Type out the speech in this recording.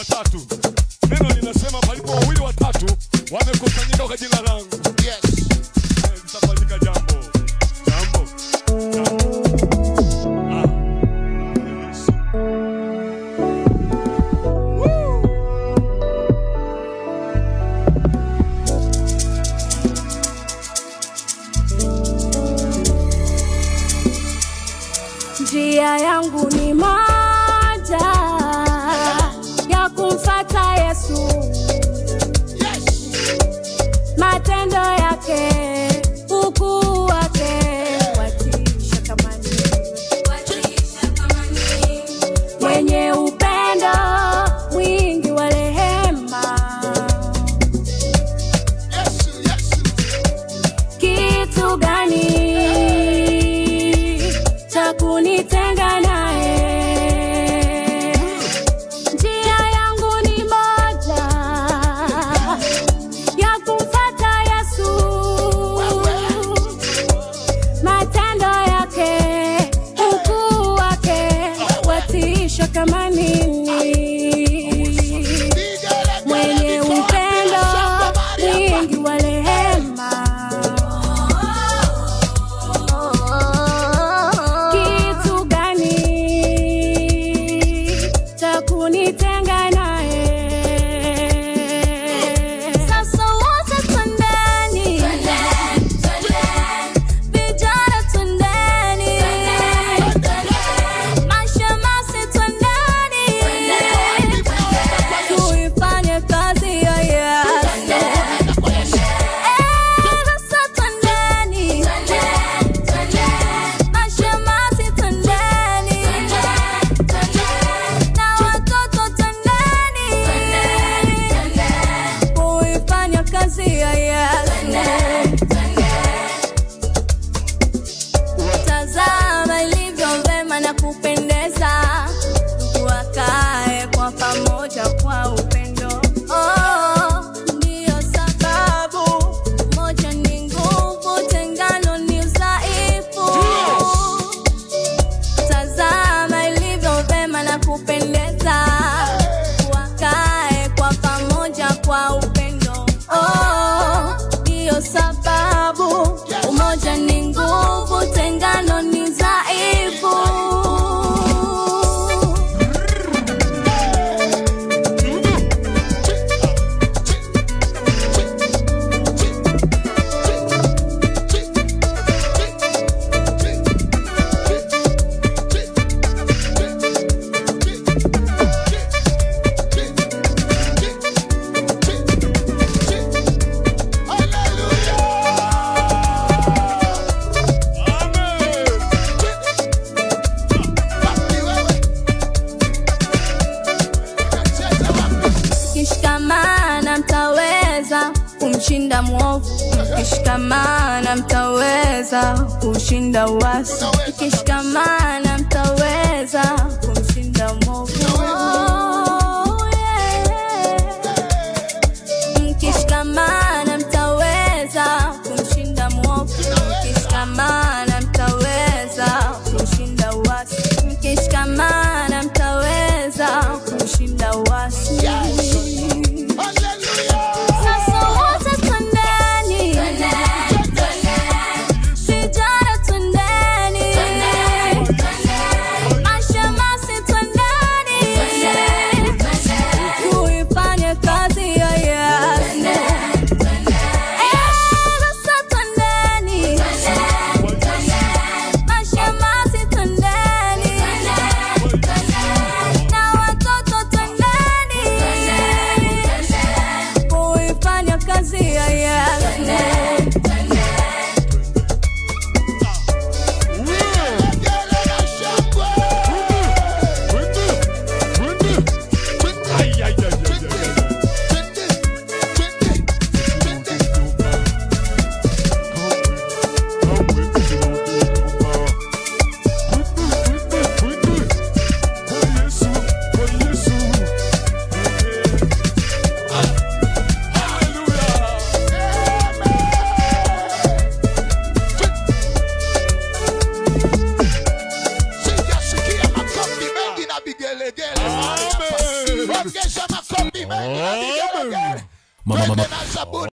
watatu. Neno linasema palipo wawili watatu wamekusanyika kwa jina langu. Yes. Litafanyika jambo. Jambo. Njia yangu ni moja ya kumfuata Yesu. Yes. Matendo yake, ukuu wake watisha kama nini. Mwenye upendo mwingi wa rehema. Yesu, Yesu. Kitu gani cha kunitenga naye? Njia yangu ni moja ya kumfuata Yesu. Matendo yake, ukuu wake watisha kama nini. Mwenye upendo mwingi wa rehema. Kitu gani cha kunitenga naye? Sasa wote twendeni, vijana twendeni, mashemasi twendeni, tuifanye kazi ya Yesu. Sasa twendeni, mashemasi twendeni, na watoto twendeni, kuifanya kazi ya Yesu. Tazama ilivyo vema na kupendeza, ndugu wakae kwa pamoja kwa upendo. Ndiyo sababu moja ni nguvu, tengano ni udhaifu. Tazama ilivyo vema na kupendeza, wakae kwa pamoja kwa upendo. Ndiyo sababu umoja ni nguvu, tengano ni udhaifu. Mkishikamana mtaweza kumshinda mwovu. Mkishikamana mtaweza kushinda uasi. Mkishikamana mtaweza kumshinda mwovu. Mkishikamana mtaweza kumshinda mwovu. Mkishikamana mtaweza kushinda uasi. Mkishikamana mtaweza kushinda uasi. Sasa wote twendeni, vijana twendeni, mashemasi twendeni, kuifanya kazi ya Yesu. Sasa twendeni, mashemasi twendeni, na watoto twendeni, kuifanya kazi ya Yesu. Amen. mengi na vigelegele. Twende na Zaburi.